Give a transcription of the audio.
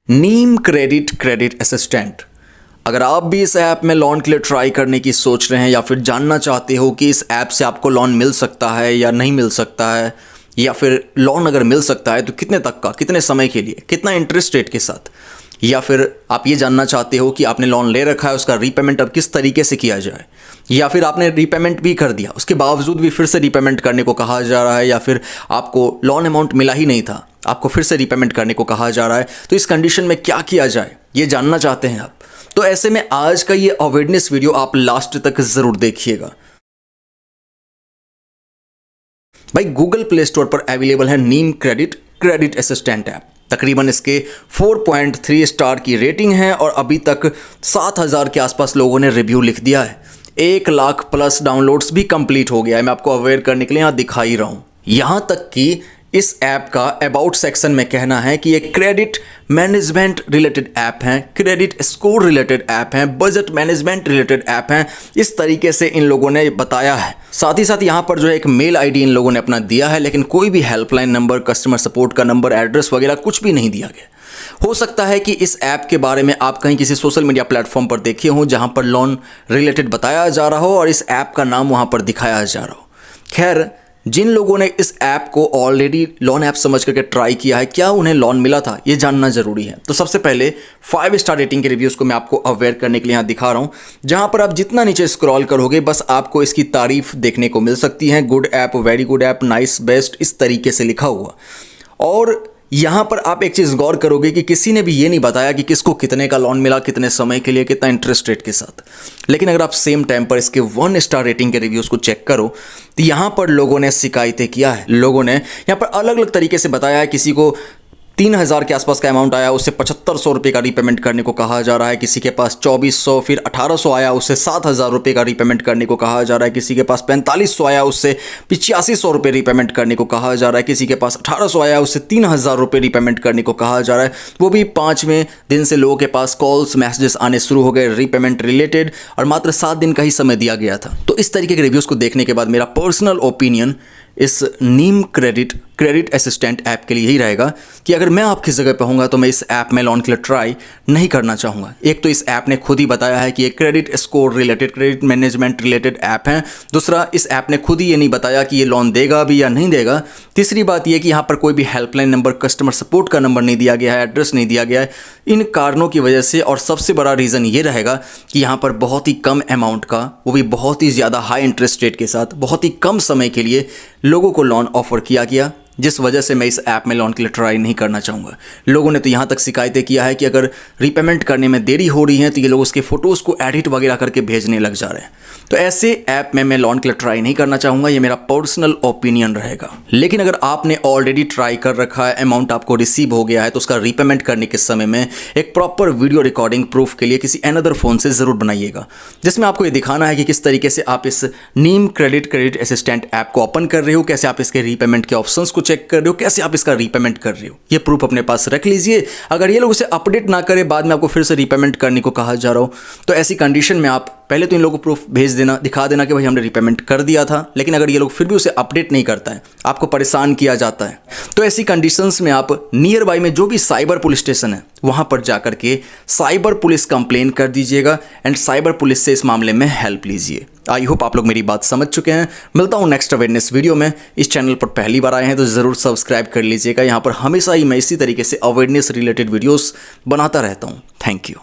नीम credit assistant. अगर आप भी इस ऐप में लोन के लिए ट्राई करने की सोच रहे हैं या फिर जानना चाहते हो कि इस ऐप से आपको लोन मिल सकता है या नहीं मिल सकता है, या फिर लोन अगर मिल सकता है तो कितने तक का, कितने समय के लिए, कितना इंटरेस्ट रेट के साथ, या फिर आप ये जानना चाहते हो कि आपने लोन ले रखा है उसका रीपेमेंट अब किस तरीके से किया जाए, या फिर आपने रीपेमेंट भी कर दिया उसके बावजूद भी फिर से रीपेमेंट करने को कहा जा रहा है, या फिर आपको लोन अमाउंट मिला ही नहीं था, आपको फिर से रीपेमेंट करने को कहा जा रहा है, तो इस कंडीशन में क्या किया जाए ये जानना चाहते हैं आप। तो ऐसे में आज का ये अवेयरनेस वीडियो आप लास्ट तक जरूर देखिएगा। भाई गूगल प्ले स्टोर पर अवेलेबल है नीम क्रेडिट असिस्टेंट ऐप। तकरीबन इसके 4.3 स्टार की रेटिंग है और अभी तक 7,000 के आसपास लोगों ने रिव्यू लिख दिया है। 1 लाख प्लस डाउनलोड्स भी कंप्लीट हो गया है। मैं आपको अवेयर करने के लिए यहाँ दिखा ही रहा हूँ। यहाँ तक कि इस ऐप का अबाउट सेक्शन में कहना है कि ये क्रेडिट मैनेजमेंट रिलेटेड ऐप है, क्रेडिट स्कोर रिलेटेड ऐप है, बजट मैनेजमेंट रिलेटेड ऐप है, इस तरीके से इन लोगों ने बताया है। साथ ही साथ यहाँ पर जो है एक मेल आईडी इन लोगों ने अपना दिया है, लेकिन कोई भी हेल्पलाइन नंबर, कस्टमर सपोर्ट का नंबर, एड्रेस वगैरह कुछ भी नहीं दिया गया। हो सकता है कि इस ऐप के बारे में आप कहीं किसी सोशल मीडिया प्लेटफॉर्म पर देखे हो जहाँ पर लोन रिलेटेड बताया जा रहा हो और इस ऐप का नाम वहाँ पर दिखाया जा रहा हो। खैर, जिन लोगों ने इस ऐप को ऑलरेडी लोन ऐप समझ करके ट्राई किया है, क्या उन्हें लोन मिला था, ये जानना जरूरी है। तो सबसे पहले 5 स्टार रेटिंग के रिव्यूज़ को मैं आपको अवेयर करने के लिए यहाँ दिखा रहा हूँ, जहाँ पर आप जितना नीचे स्क्रॉल करोगे बस आपको इसकी तारीफ देखने को मिल सकती है। Good app, very good app, nice, best, इस तरीके से लिखा हुआ। और यहाँ पर आप एक चीज़ गौर करोगे कि किसी ने भी ये नहीं बताया कि किसको कितने का लोन मिला, कितने समय के लिए, कितना इंटरेस्ट रेट के साथ। लेकिन अगर आप सेम टाइम पर इसके 1 स्टार रेटिंग के रिव्यूज़ को चेक करो तो यहाँ पर लोगों ने शिकायतें किया है। लोगों ने यहाँ पर अलग अलग तरीके से बताया है। किसी को 3,000 के आसपास का अमाउंट आया, उससे 7,500 रुपये का रीपेमेंट करने को कहा जा रहा है। किसी के पास 2,400, फिर 1,800 आया, उससे 7,000 रुपये का रीपेमेंट करने को कहा जा रहा है। किसी के पास 4,500 आया, उससे 8,500 रुपये रीपेमेंट करने को कहा जा रहा है। किसी के पास 1,800 आया, उससे 3,000 रुपये रीपेमेंट करने को कहा जा रहा है। वो भी 5वें दिन से लोगों के पास कॉल्स, मैसेजेस आने शुरू हो गए रीपेमेंट रिलेटेड, और मात्र 7 दिन का ही समय दिया गया था। तो इस तरीके के रिव्यूज़ को देखने के बाद मेरा पर्सनल ओपिनियन इस नीम क्रेडिट असिस्टेंट ऐप के लिए यही रहेगा कि अगर मैं आपकी जगह पर होऊंगा तो मैं इस ऐप में लोन के लिए ट्राई नहीं करना चाहूँगा। एक तो इस ऐप ने खुद ही बताया है कि ये credit score related, credit management related app है। दूसरा, इस ऐप ने खुद ही ये नहीं बताया कि ये लोन देगा भी या नहीं देगा। तीसरी बात ये कि यहाँ पर कोई भी हेल्पलाइन नंबर, कस्टमर सपोर्ट का नंबर नहीं दिया गया है, एड्रेस नहीं दिया गया है। इन कारणों की वजह से, और सबसे बड़ा रीज़न ये रहेगा कि यहाँ पर बहुत ही कम अमाउंट का, वो भी बहुत ही ज़्यादा हाई इंटरेस्ट रेट के साथ, बहुत ही कम समय के लिए लोगों को लोन ऑफर किया गया, जिस वजह से मैं इस ऐप में लोन के लिए ट्राई नहीं करना चाहूँगा। लोगों ने तो यहाँ तक शिकायतें किया है कि अगर रीपेमेंट करने में देरी हो रही है तो ये लोग उसके फ़ोटोज़ को एडिट वगैरह करके भेजने लग जा रहे हैं। तो ऐसे ऐप में मैं लोन के लिए ट्राई नहीं करना चाहूँगा। ये मेरा पर्सनल ओपिनियन रहेगा। लेकिन अगर आपने ऑलरेडी ट्राई कर रखा है, अमाउंट आपको रिसीव हो गया है, तो उसका रीपेमेंट करने के समय में एक प्रॉपर वीडियो रिकॉर्डिंग प्रूफ के लिए किसी अनदर फ़ोन से ज़रूर बनाइएगा, जिसमें आपको ये दिखाना है कि किस तरीके से आप इस नीम क्रेडिट असिस्टेंट ऐप को ओपन कर रहे हो, कैसे आप इसके रीपेमेंट के ऑप्शंस को चेक कर रहे हो, कैसे आप इसका रीपेमेंट कर रहे हो। ये प्रूफ अपने पास रख लीजिए। अगर ये लोग उसे अपडेट ना करें, बाद में आपको फिर से रीपेमेंट करने को कहा जा रहा हो, तो ऐसी कंडीशन में आप पहले तो इन लोगों को प्रूफ भेज देना, दिखा देना कि भाई हमने रीपेमेंट कर दिया था। लेकिन अगर ये लोग फिर भी उसे अपडेट नहीं करता है, आपको परेशान किया जाता है, तो ऐसी कंडीशंस में आप नियर बाई में जो भी साइबर पुलिस स्टेशन है वहां पर जाकर के साइबर पुलिस कंप्लेन कर दीजिएगा एंड साइबर पुलिस से इस मामले में हेल्प लीजिए। आई होप आप लोग मेरी बात समझ चुके हैं। मिलता हूं नेक्स्ट अवेयरनेस वीडियो में। इस चैनल पर पहली बार आए हैं तो ज़रूर सब्सक्राइब कर लीजिएगा। यहाँ पर हमेशा ही मैं इसी तरीके से अवेयरनेस रिलेटेड वीडियोस बनाता रहता हूँ। Thank you.